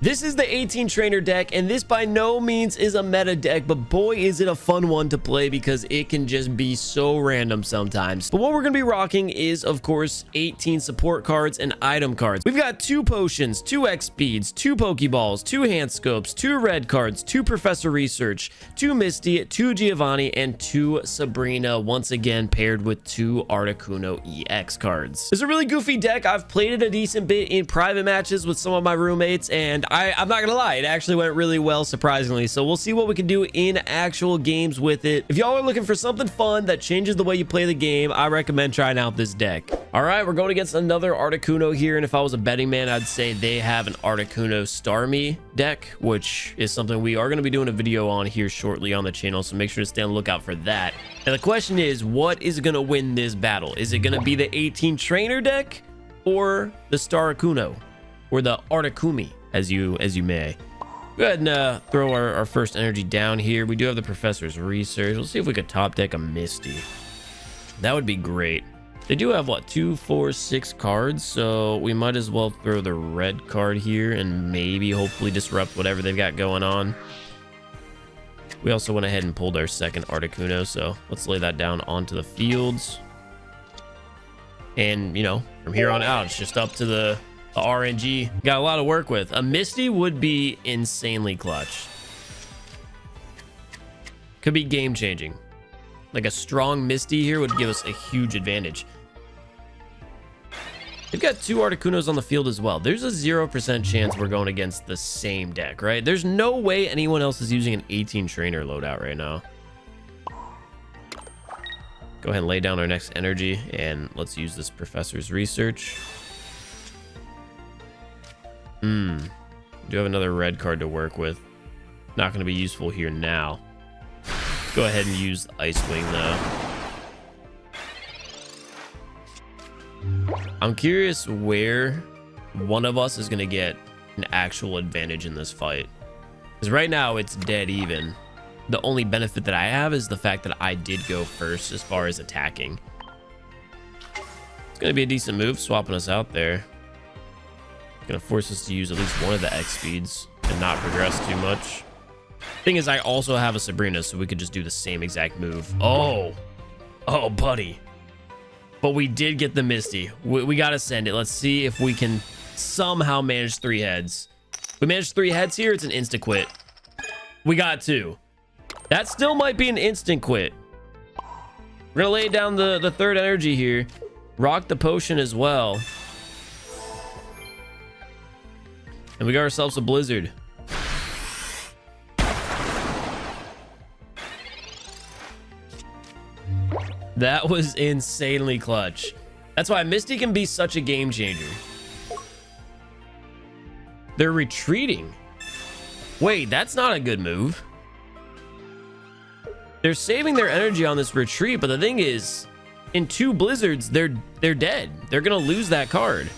This is the 18 trainer deck, and this by no means is a meta deck, but boy is it a fun one to play because it can just be so random sometimes. But what we're going to be rocking is, of course, 18 support cards and item cards. We've got 2 potions, 2 X speeds, 2 Pokeballs, 2 hand scopes, 2 red cards, 2 Professor Research, 2 Misty, 2 Giovanni, and 2 Sabrina, once again paired with 2 Articuno EX cards. It's a really goofy deck. I've played it a decent bit in private matches with some of my roommates, and I'm not gonna lie, it actually went really well, surprisingly. So we'll see what we can do in actual games with it. If y'all are looking for something fun that changes the way you play the game, I recommend trying out this deck. All right, we're going against another Articuno here, and if I was a betting man, I'd say they have an Articuno Starmie deck, which is something we are going to be doing a video on here shortly on the channel, so make sure to stay on the lookout for that. And the question is, what is going to win this battle? Is it going to be the 18 trainer deck or the Starikuno or the Artikumi? As you may. Go ahead and throw our first energy down here. We do have the Professor's Research. We'll see if we could top deck a Misty. That would be great. They do have, what, 2, 4, 6 cards, so we might as well throw the red card here and maybe hopefully disrupt whatever they've got going on. We also went ahead and pulled our second Articuno, so let's lay that down onto the fields. And, you know, from here on out, it's just up to the RNG. Got a lot to work with. A Misty would be insanely clutch. Could be game changing. Like a strong Misty here would give us a huge advantage. They've got 2 Articunos on the field as well. There's a 0% chance we're going against the same deck, right? There's no way anyone else is using an 18 trainer loadout right now. Go ahead and lay down our next energy, and let's use this Professor's Research. Do have another red card to work with. Not going to be useful here now. Go ahead and use Ice Wing though. I'm curious where one of us is going to get an actual advantage in this fight. Because right now it's dead even. The only benefit that I have is the fact that I did go first as far as attacking. It's going to be a decent move, swapping us out there. Gonna force us to use at least one of the X speeds and not progress too much. Thing is, I also have a Sabrina, so we could just do the same exact move. Oh, buddy. But we did get the Misty. We gotta send it. Let's see if we can somehow manage 3 heads. We managed 3 heads here. It's an instant quit. We got 2. That still might be an instant quit. We're gonna lay down the third energy here. Rock the potion as well. And we got ourselves a Blizzard. That was insanely clutch. That's why Misty can be such a game changer. They're retreating. Wait, that's not a good move. They're saving their energy on this retreat, but the thing is, in 2 Blizzards, they're dead. They're gonna lose that card.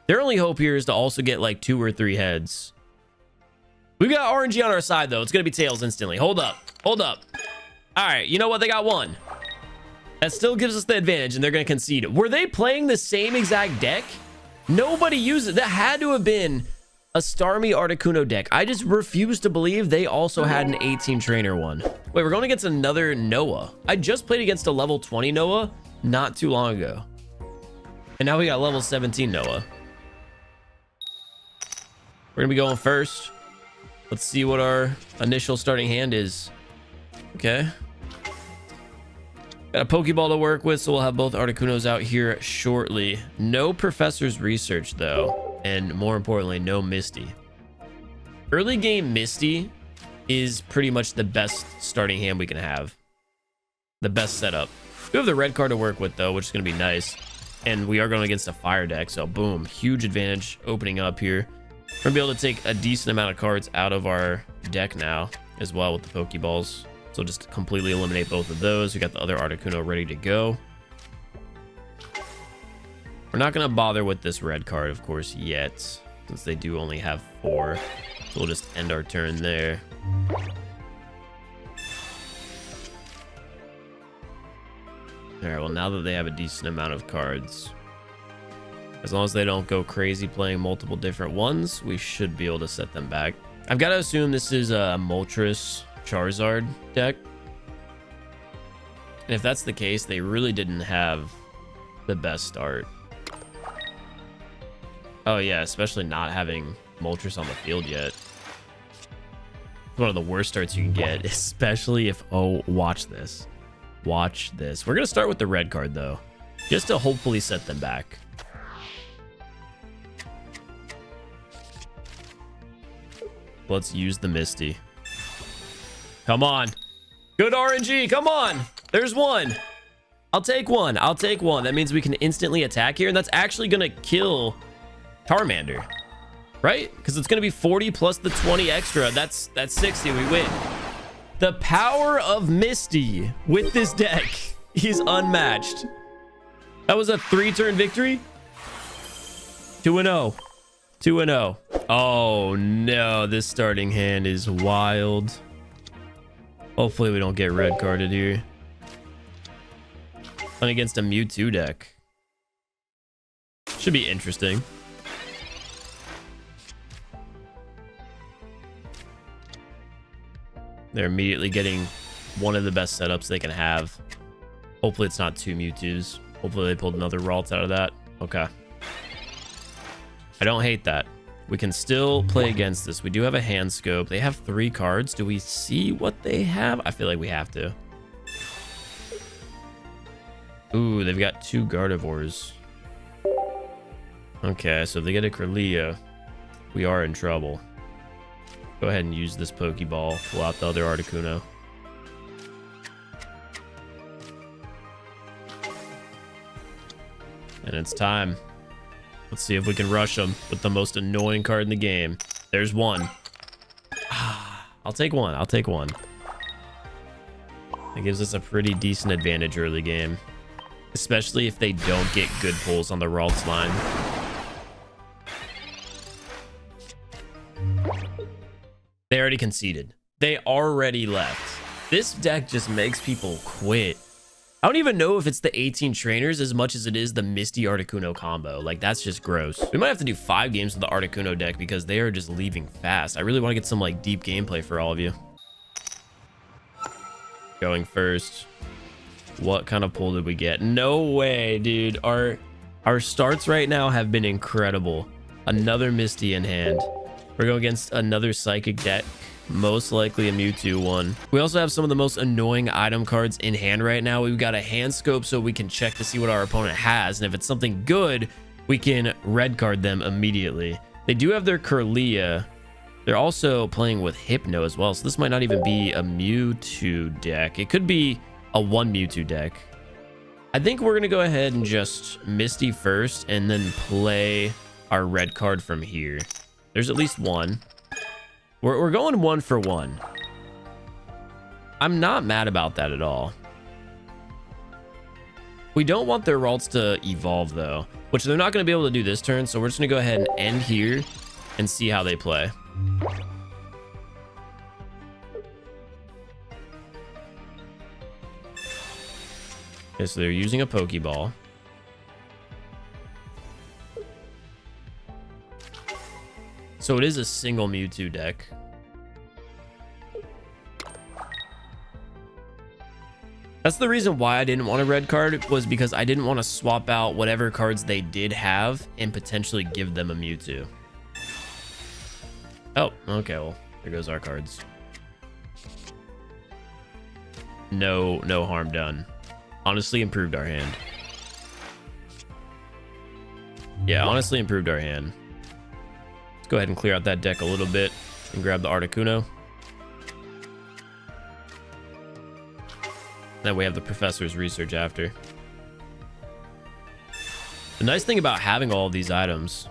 Their only hope here is to also get like 2 or 3 heads. We've got RNG on our side, though. It's going to be tails instantly. Hold up. All right, you know what? They got 1. That still gives us the advantage, and they're going to concede. Were they playing the same exact deck? Nobody used it. That had to have been a Starmie Articuno deck. I just refuse to believe they also had an 18 trainer one. Wait, we're going against another Noah. I just played against a level 20 Noah not too long ago. And now we got level 17 Noah. We're gonna be going first. Let's see what our initial starting hand is. Okay. Got a Pokeball to work with, so we'll have both Articunos out here shortly. No Professor's Research, though. And more importantly, no Misty. Early game Misty is pretty much the best starting hand we can have. The best setup. We have the red card to work with, though, which is going to be nice. And we are going against a fire deck, so boom. Huge advantage opening up here. We're gonna be able to take a decent amount of cards out of our deck now as well with the Pokeballs. So just completely eliminate both of those. We got the other Articuno ready to go. We're not gonna bother with this red card, of course, yet, since they do only have 4. So we'll just end our turn there. All right, well, now that they have a decent amount of cards, As long as they don't go crazy playing multiple different ones, we should be able to set them back. I've got to assume this is a Moltres Charizard deck. And if that's the case, they really didn't have the best start. Oh yeah, especially not having Moltres on the field yet. One of the worst starts you can get, especially if, oh, watch this. Watch this. We're going to start with the red card, though, just to hopefully set them back. Let's use the Misty. Come on. Good RNG. Come on. There's one. I'll take one. I'll take one. That means we can instantly attack here, and that's actually going to kill Charmander, right? Because it's going to be 40 plus the 20 extra. That's 60. We win. The power of Misty with this deck is unmatched. That was a 3-turn victory. 2-0. 2-0. Oh no, this starting hand is wild. Hopefully we don't get red carded here. And against a Mewtwo deck. Should be interesting. They're immediately getting one of the best setups they can have. Hopefully it's not 2 Mewtwo's. Hopefully they pulled another Ralts out of that. Okay. I don't hate that. We can still play against this. We do have a hand scope. They have 3 cards. Do we see what they have? I feel like we have to. Ooh, they've got 2 Gardevoirs. Okay, so if they get a Kirlia, we are in trouble. Go ahead and use this Pokeball. Pull out the other Articuno. And it's time. Let's see if we can rush them with the most annoying card in the game. There's one. I'll take one. I'll take one. That gives us a pretty decent advantage early game. Especially if they don't get good pulls on the Ralts line. They already conceded. They already left. This deck just makes people quit. I don't even know if it's the 18 trainers as much as it is the Misty Articuno combo. Like, that's just gross. We might have to do 5 games with the Articuno deck because they are just leaving fast. I really want to get some like deep gameplay for all of you. Going first. What kind of pull did we get? No way, dude. Our starts right now have been incredible. Another Misty in hand. We're going against another Psychic deck. Most likely a Mewtwo one. We also have some of the most annoying item cards in hand right now. We've got a hand scope so we can check to see what our opponent has. And if it's something good, we can red card them immediately. They do have their Kirlia. They're also playing with Hypno as well. So this might not even be a Mewtwo deck. It could be a 1 Mewtwo deck. I think we're going to go ahead and just Misty first and then play our red card from here. There's at least one. We're going 1 for 1. I'm not mad about that at all. We don't want their Ralts to evolve, though, which they're not going to be able to do this turn, so we're just going to go ahead and end here and see how they play. Okay, so they're using a Pokeball. So it is a single Mewtwo deck. That's the reason why I didn't want a red card, was because I didn't want to swap out whatever cards they did have and potentially give them a Mewtwo. Oh, okay, well, there goes our cards. No harm done. Honestly improved our hand. Yeah, honestly improved our hand. Go ahead and clear out that deck a little bit and grab the Articuno. Then we have the professor's research after. The nice thing about having all of these items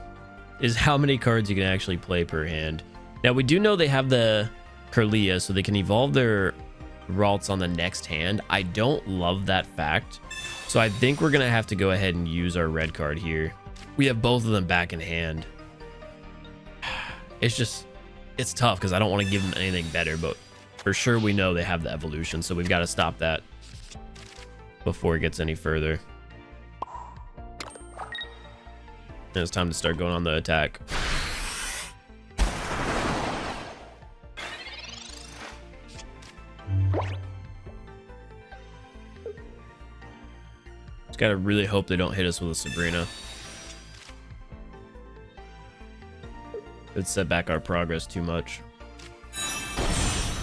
is how many cards you can actually play per hand. Now we do know they have the Kirlia, so they can evolve their Ralts on the next hand. I don't love that fact, so I think we're gonna have to go ahead and use our red card here. We have both of them back in hand. It's tough because I don't want to give them anything better, but for sure we know they have the evolution, so we've got to stop that before it gets any further. And it's time to start going on the attack. Just gotta really hope they don't hit us with a Sabrina. It'd set back our progress too much.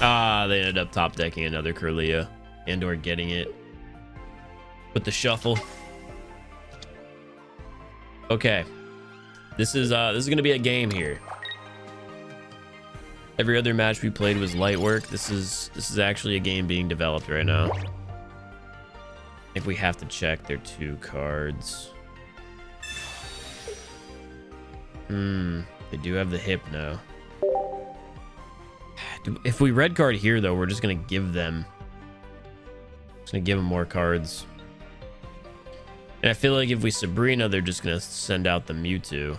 Ah, they ended up top decking another Kirlia and or getting it with the shuffle. Okay. This is gonna be a game here. Every other match we played was light work. This is actually a game being developed right now. I think we have to check their 2 cards. They do have the Hypno. If we red card here, though, we're just gonna give them. Just gonna give them more cards. And I feel like if we Sabrina, they're just gonna send out the Mewtwo.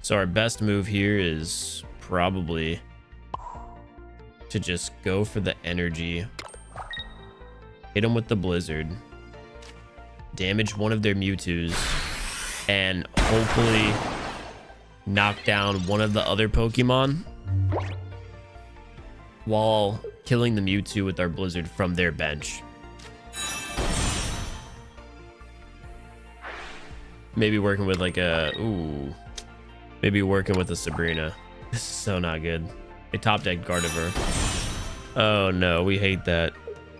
So our best move here is probably to just go for the energy. Hit them with the Blizzard. Damage one of their Mewtwo's. And hopefully knock down one of the other Pokemon while killing the Mewtwo with our Blizzard from their bench. Maybe working with like a... Ooh. Maybe working with a Sabrina. This is so not good. They top decked Gardevoir. Oh no, we hate that.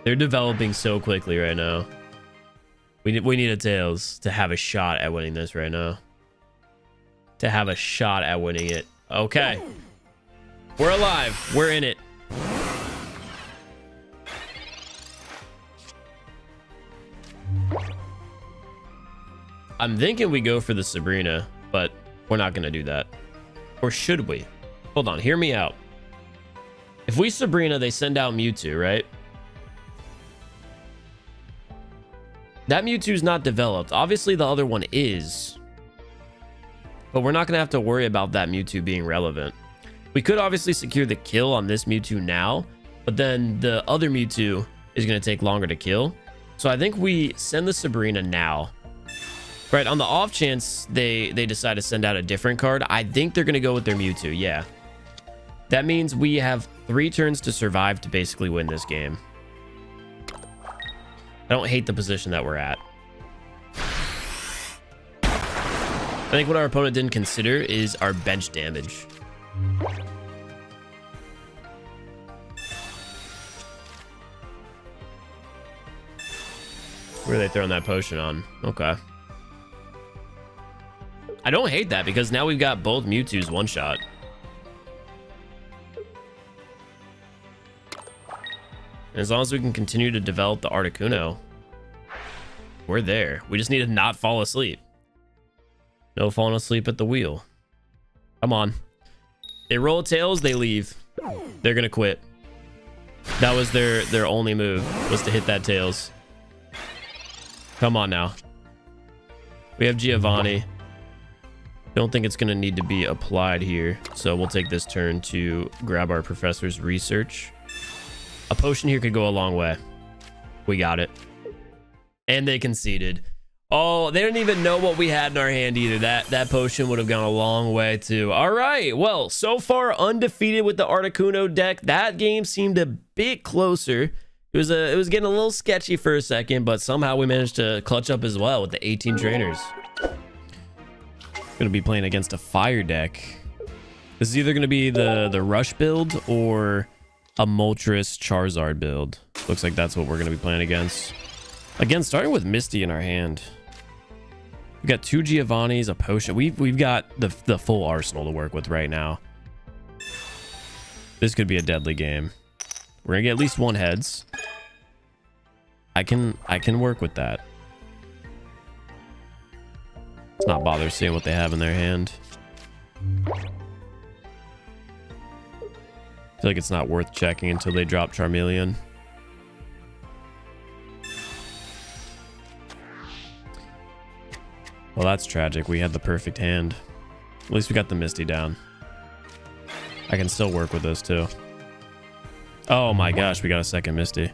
They're developing so quickly right now. We need a Tails to have a shot at winning this right now. To have a shot at winning it. Okay. We're alive. We're in it. I'm thinking we go for the Sabrina, but we're not going to do that. Or should we? Hold on. Hear me out. If we Sabrina, they send out Mewtwo, right? That Mewtwo's not developed. Obviously, the other one is. But we're not going to have to worry about that Mewtwo being relevant. We could obviously secure the kill on this Mewtwo now, but then the other Mewtwo is going to take longer to kill. So I think we send the Sabrina now. Right, on the off chance they decide to send out a different card, I think they're going to go with their Mewtwo, yeah. That means we have 3 turns to survive to basically win this game. I don't hate the position that we're at. I think what our opponent didn't consider is our bench damage. Where are they throwing that potion on? Okay. I don't hate that because now we've got both Mewtwo's one shot. And as long as we can continue to develop the Articuno, we're there. We just need to not fall asleep. No falling asleep at the wheel. Come on. They roll tails, they leave. They're gonna quit. That was their only move, was to hit that tails. Come on now. We have Giovanni. Don't think it's gonna need to be applied here, so we'll take this turn to grab our professor's research. A potion here could go a long way. We got it. And they conceded. Oh, they didn't even know what we had in our hand either. That potion would have gone a long way too. All right, well, so far undefeated with the Articuno deck. That game seemed a bit closer. It was getting a little sketchy for a second, but somehow we managed to clutch up as well with the 18 trainers. Gonna be playing against a fire deck. This is either gonna be the rush build or a Moltres Charizard build. Looks like that's what we're gonna be playing against. Again, starting with Misty in our hand. We've got 2 Giovannis, a potion. We've got the full arsenal to work with right now. This could be a deadly game. We're gonna get at least 1 heads. I can work with that. Let's not bother seeing what they have in their hand. I feel like it's not worth checking until they drop Charmeleon. Well, that's tragic. We had the perfect hand. At least we got the Misty down. I can still work with this too. Oh my gosh, we got a second Misty.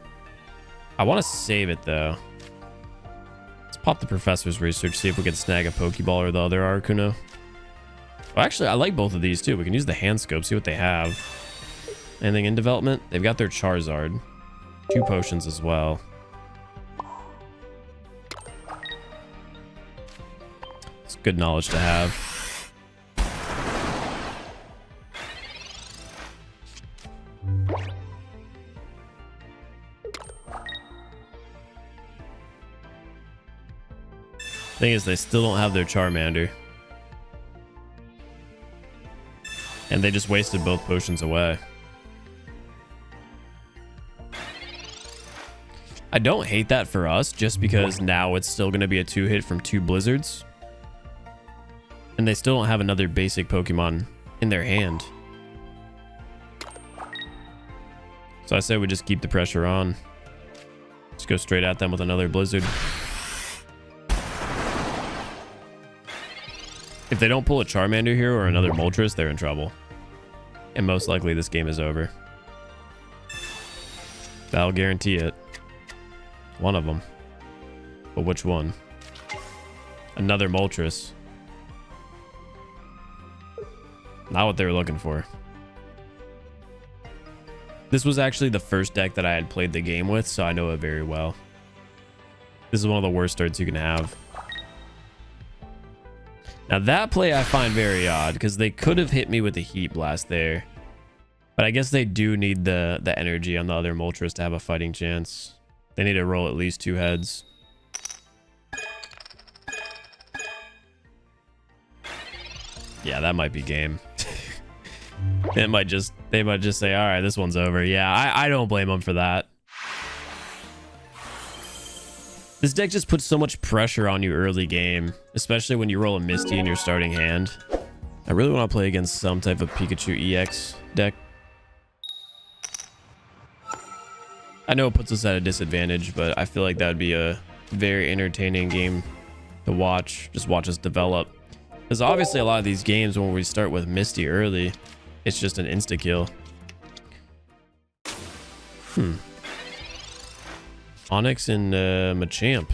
I want to save it though. Let's Pop the Professor's Research, see if we can snag a Pokeball or the other Articuno. Well, actually, I like both of these too. We can use the Hand Scope, see what they have. Anything in development? They've got their Charizard. 2 potions as well. It's good knowledge to have. Thing is, they still don't have their Charmander. And they just wasted both potions away. I don't hate that for us, just because now it's still going to be a 2-hit from 2 Blizzards. And they still don't have another basic Pokemon in their hand. So I say we just keep the pressure on. Just go straight at them with another Blizzard. If they don't pull a Charmander here or another Moltres, they're in trouble. And most likely this game is over. That'll guarantee it. One of them. But which one? Another Moltres. Not what they were looking for. This was actually the first deck that I had played the game with, so I know it very well. This is one of the worst starts you can have. Now that play I find very odd, because they could have hit me with the Heat Blast there. But I guess they do need the energy on the other Moltres to have a fighting chance. They need to roll at least 2 heads. Yeah, that might be game. They might just say, all right, this one's over. Yeah, I don't blame them for that. This deck just puts so much pressure on you early game, especially when you roll a Misty in your starting hand. I really want to play against some type of Pikachu EX deck. I know it puts us at a disadvantage, but I feel like that would be a very entertaining game to watch. Just watch us develop. Because obviously a lot of these games, when we start with Misty early, it's just an insta-kill. Onyx and Machamp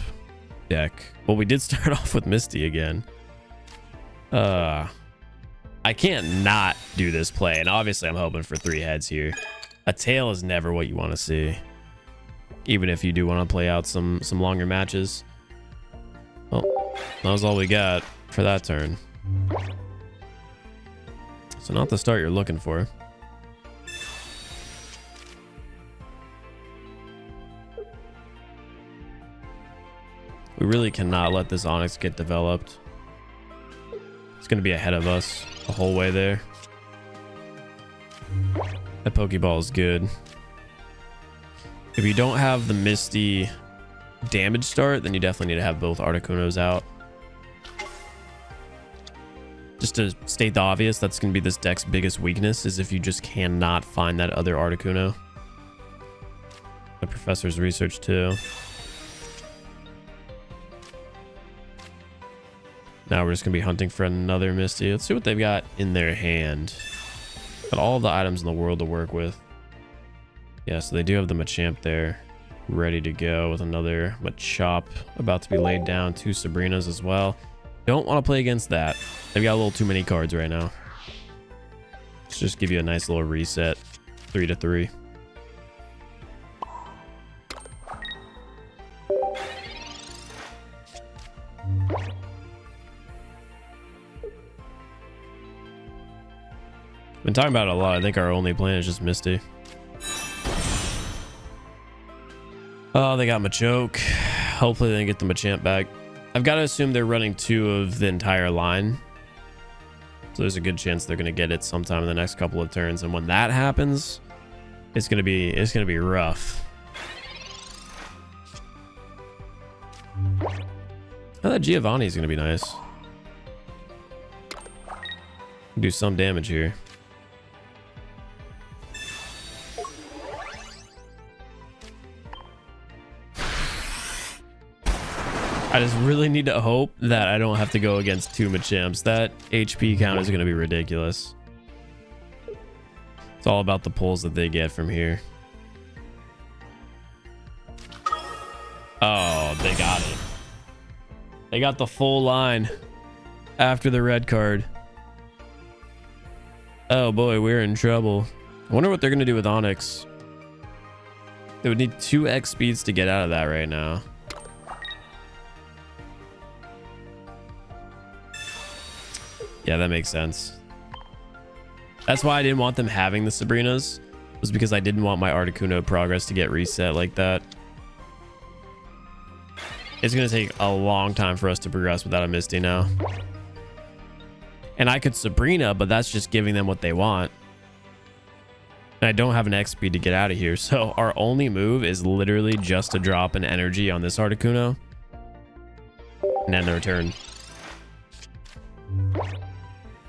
deck. Well, we did start off with Misty again. I can't not do this play, and obviously I'm hoping for 3 heads here. A tail is never what you want to see, even if you do want to play out some longer matches. Well, that was all we got for that turn. So not the start you're looking for. We really cannot let this Onyx get developed. It's going to be ahead of us the whole way there. That Pokeball is good. If you don't have the Misty damage start, then you definitely need to have both Articunos out. Just to state the obvious, that's going to be this deck's biggest weakness, is if you just cannot find that other Articuno. The Professor's Research too. Now we're just going to be hunting for another Misty. Let's see what they've got in their hand. Got all the items in the world to work with. Yeah, so they do have the Machamp there, ready to go, with another Machop about to be laid down. 2 Sabrinas as well. Don't want to play against that. They've got a little too many cards right now. Let's just give you a nice little reset. 3-3. Been talking about it a lot. I think our only plan is just Misty. Oh, they got Machoke. Hopefully they get the Machamp back. I've got to assume they're running 2 of the entire line. So there's a good chance they're going to get it sometime in the next couple of turns. And when that happens, it's going to be rough. Oh, that Giovanni is going to be nice. Do some damage here. I just really need to hope that I don't have to go against 2 Machamps. That HP count is going to be ridiculous. It's all about the pulls that they get from here. Oh, they got it. They got the full line after the red card. Oh boy, we're in trouble. I wonder what they're going to do with Onix. They would need 2x speeds to get out of that right now. Yeah, that makes sense. That's why I didn't want them having the Sabrinas, was because I didn't want my Articuno progress to get reset like that. It's going to take a long time for us to progress without a Misty now. And I could Sabrina, but that's just giving them what they want. And I don't have an X speed to get out of here. So our only move is literally just to drop an energy on this Articuno. And end the return.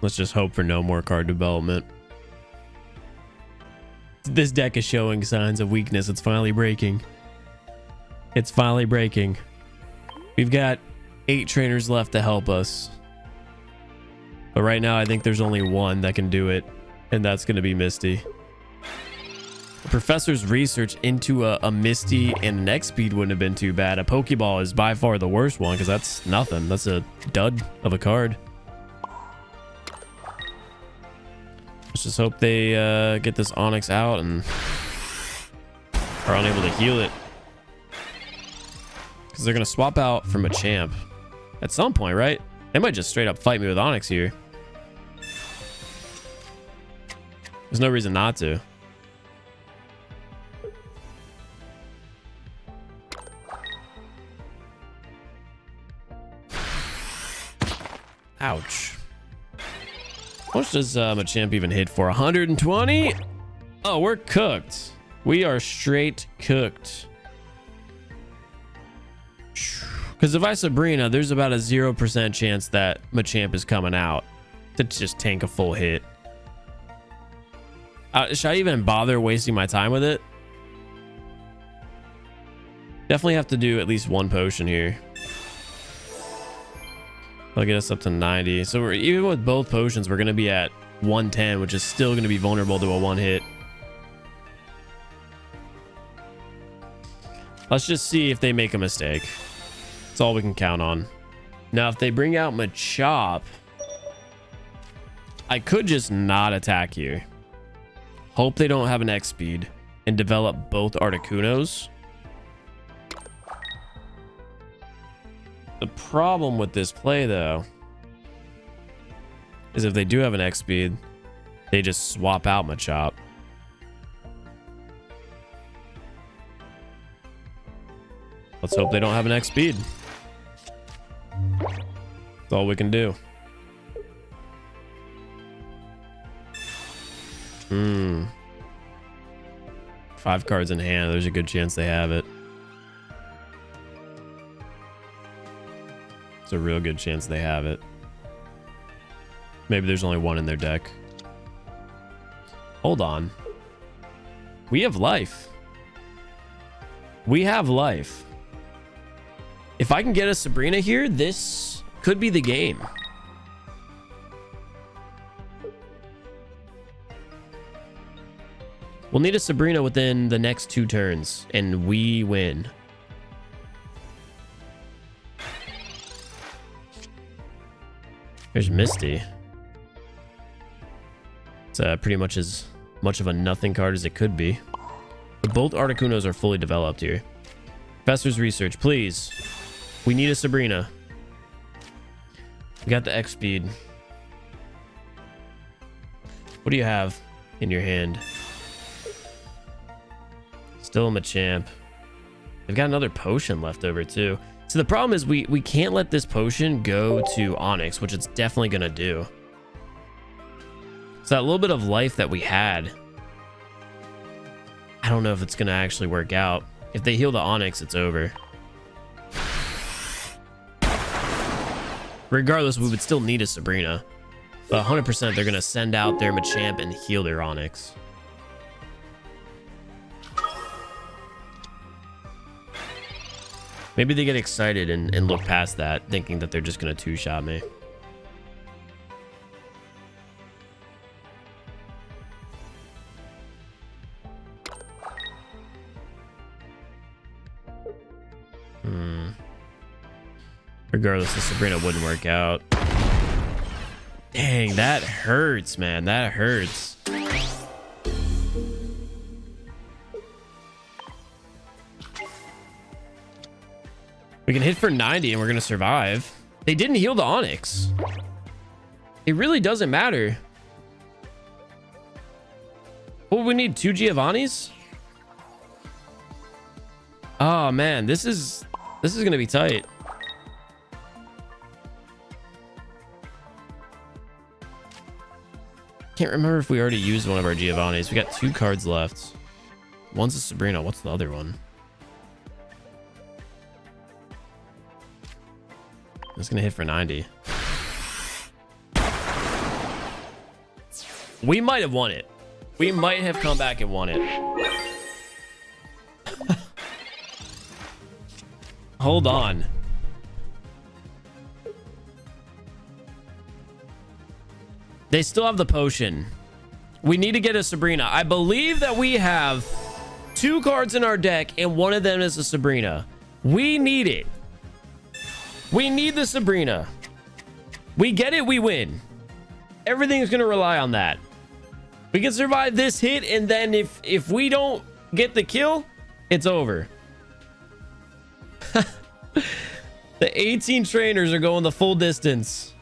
Let's just hope for no more card development. This deck is showing signs of weakness. It's finally breaking. It's finally breaking. We've got 8 trainers left to help us. But right now, I think there's only one that can do it. And that's going to be Misty. The professor's research into a Misty and an X speed wouldn't have been too bad. A Pokeball is by far the worst one because that's nothing. That's a dud of a card. Let's just hope they get this Onix out and are unable to heal it. Because they're going to swap out from Machamp at some point, right? They might just straight up fight me with Onix here. There's no reason not to. Ouch. How much does Machamp even hit for? 120? Oh, we're cooked. We are straight cooked. Because if I Sabrina, there's about a 0% chance that Machamp is coming out to just tank a full hit. Should I even bother wasting my time with it? Definitely have to do at least one potion here. That'll get us up to 90. So we're, even with both potions, we're going to be at 110, which is still going to be vulnerable to a one hit. Let's just see if they make a mistake. That's all we can count on. Now, if they bring out Machamp, I could just not attack here. Hope they don't have an X speed and develop both Articunos. The problem with this play, though, is if they do have an X speed, they just swap out Machamp. Let's hope they don't have an X speed. That's all we can do. 5 cards in hand. There's a good chance they have it. It's a real good chance they have it. Maybe there's only one in their deck. Hold on. We have life. We have life. If I can get a Sabrina here, this could be the game. We'll need a Sabrina within the next 2 turns, and we win. There's Misty. It's pretty much as much of a nothing card as it could be. But both Articunos are fully developed here. Professor's research, please. We need a Sabrina. We got the X speed. What do you have in your hand? Still a Machamp. They've got another potion left over too. So the problem is we can't let this potion go to Onix, which it's definitely gonna do. So that little bit of life that we had, I don't know if it's gonna actually work out. If they heal the Onix, it's over. Regardless, we would still need a Sabrina. But 100% they're gonna send out their Machamp and heal their Onix. Maybe they get excited and look past that, thinking that they're just going to two-shot me. We're Regardless, the Sabrina wouldn't work out. Dang, that hurts, man. That hurts. We can hit for 90 and we're going to survive. They didn't heal the Onyx. It really doesn't matter. Oh, we need 2 Giovannis? Oh, man. This is going to be tight. Can't remember if we already used one of our Giovannis. We got 2 cards left. One's a Sabrina. What's the other one? It's gonna hit for 90. We might have won it. We might have come back and won it. Hold on. They still have the potion. We need to get a Sabrina. I believe that we have 2 cards in our deck and one of them is a Sabrina. We need it. We need the Sabrina. We get it, we win. Everything is going to rely on that. We can survive this hit, and then if we don't get the kill, it's over. The 18 trainers are going the full distance.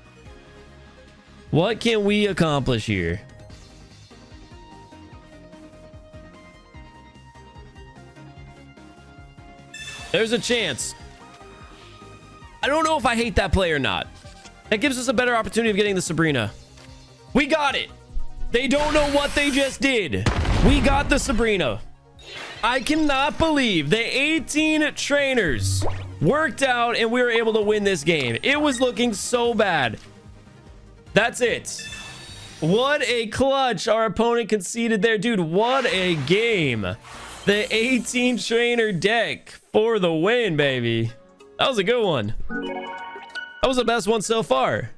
What can we accomplish here? There's a chance. I don't know if I hate that play or not. That gives us a better opportunity of getting the Sabrina. We got it. They don't know what they just did. We got the Sabrina. I cannot believe the 18 trainers worked out and we were able to win this game. It was looking so bad. That's it. What a clutch our opponent conceded there. Dude, what a game. The 18 trainer deck for the win, baby. That was a good one. That was the best one so far.